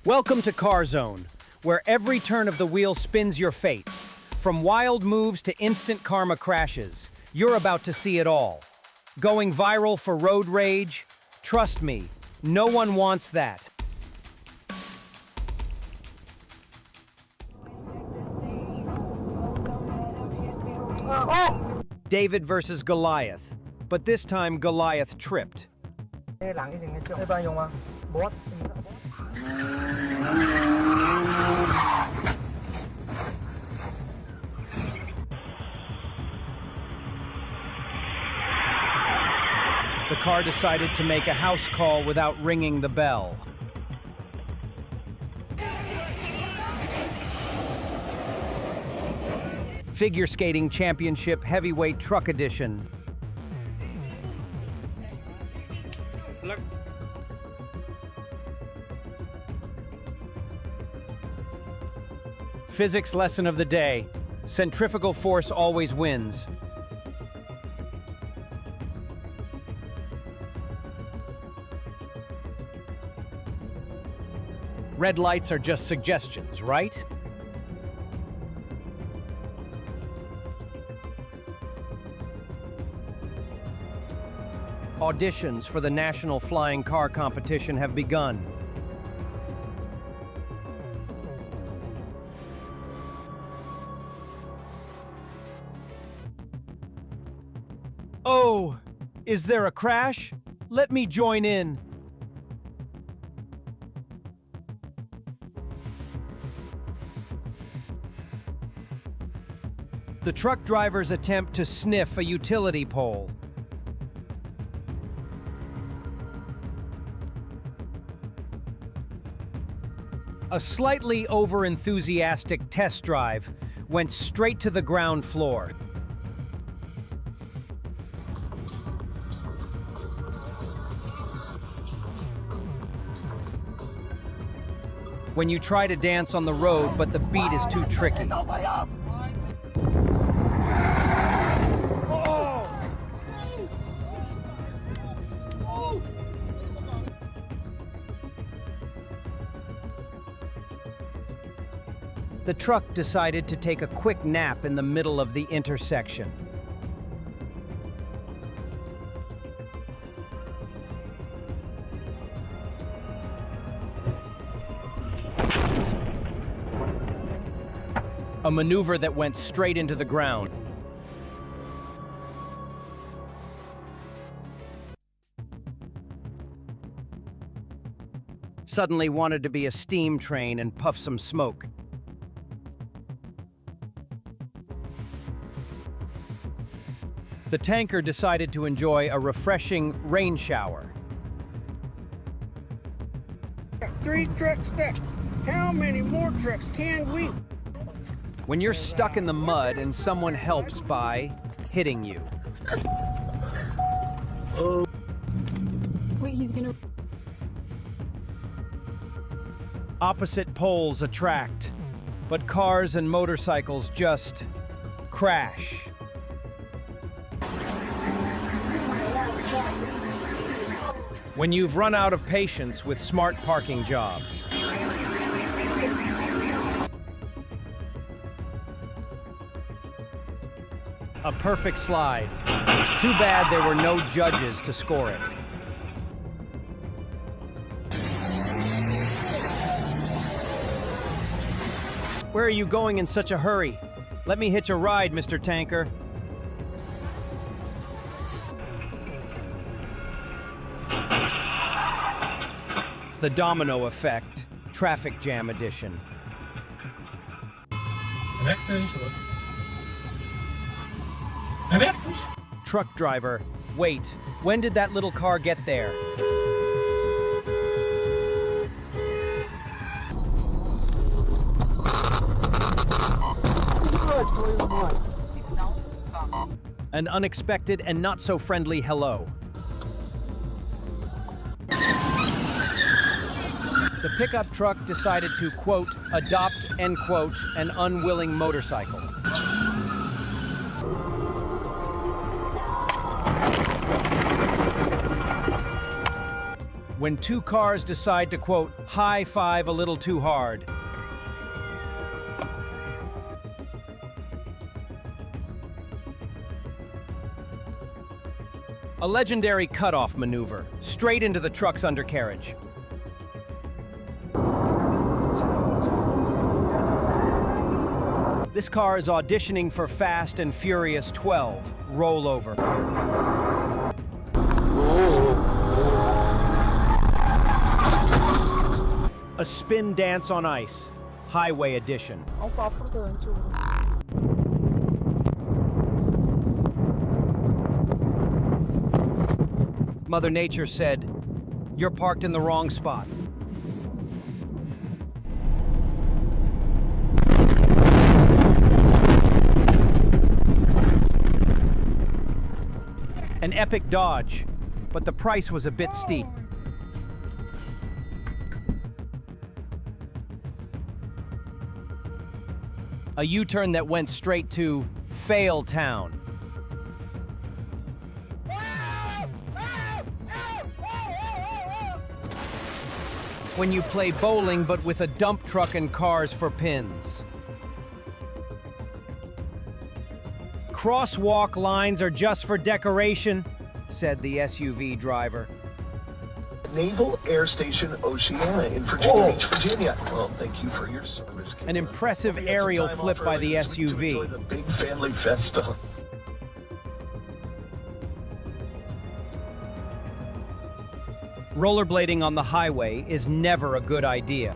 Welcome to Car Zone, where every turn of the wheel spins your fate. From wild moves to instant karma crashes, you're about to see it all. Going viral for road rage? Trust me, no one wants that. David versus Goliath, but this time Goliath tripped. The car decided to make a house call without ringing the bell. Figure Skating Championship Heavyweight Truck Edition. Look. Physics lesson of the day. Centrifugal force always wins. Red lights are just suggestions, right? Auditions for the National Flying Car Competition have begun. Oh, is there a crash? Let me join in. The truck drivers attempt to sniff a utility pole. A slightly over-enthusiastic test drive went straight to the ground floor. When you try to dance on the road, but the beat is too tricky. The truck decided to take a quick nap in the middle of the intersection. A maneuver that went straight into the ground. Suddenly wanted to be a steam train and puff some smoke. The tanker decided to enjoy a refreshing rain shower. 3 trucks stuck. How many more trucks can we? When you're stuck in the mud and someone helps by hitting you. Wait, he's gonna... Opposite poles attract, but cars and motorcycles just crash. When you've run out of patience with smart parking jobs. A perfect slide. Too bad there were no judges to score it. Where are you going in such a hurry? Let me hitch a ride, Mr. Tanker. The Domino Effect, Traffic Jam Edition. Truck driver, wait, when did that little car get there? An unexpected and not so friendly hello. The pickup truck decided to, quote, adopt, end quote, an unwilling motorcycle. when two cars decide to, quote, high five a little too hard. A legendary cutoff maneuver, straight into the truck's undercarriage. This car is auditioning for Fast and Furious 12, Rollover. A spin dance on ice, Highway Edition. 오빠 앞으로 더 왼쪽으로. Mother Nature said, "You're parked in the wrong spot." An epic dodge, but the price was a bit steep. A U-turn that went straight to Fail Town. When you play bowling but with a dump truck and cars for pins. Crosswalk lines are just for decoration, said the SUV driver. Naval Air Station Oceana in Virginia Beach, Virginia. Well, thank you for your service. An impressive aerial flip by the SUV. To enjoy the big family festa. Rollerblading on the highway is never a good idea.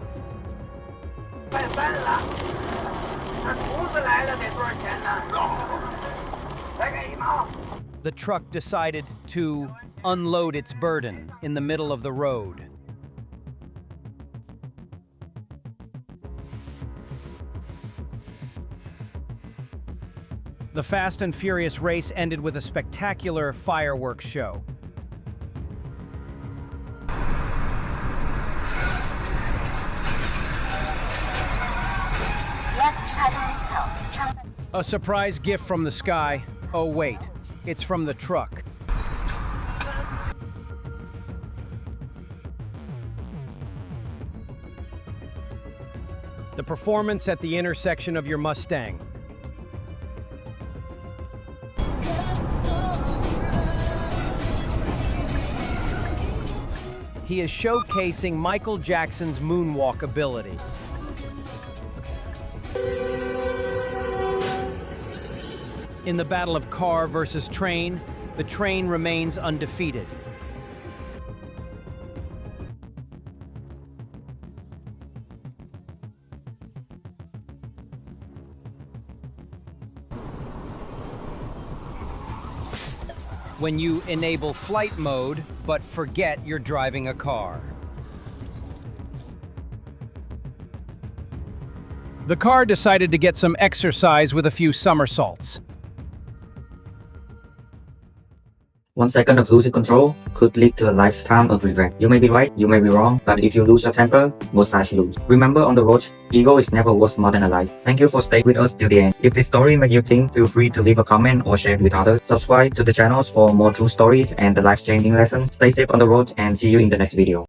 The truck decided to unload its burden in the middle of the road. The Fast and Furious race ended with a spectacular fireworks show. A surprise gift from the sky. Oh wait, it's from the truck. The performance at the intersection of your Mustang. He is showcasing Michael Jackson's moonwalk ability. In the battle of car versus train, the train remains undefeated. When you enable flight mode, but forget you're driving a car. The car decided to get some exercise with a few somersaults. 1 second of losing control could lead to a lifetime of regret. You may be right, you may be wrong, but if you lose your temper, both sides lose. Remember, on the road, ego is never worth more than a life. Thank you for staying with us till the end. If this story made you think, feel free to leave a comment or share it with others. Subscribe to the channels for more true stories and the life-changing lessons. Stay safe on the road and see you in the next video.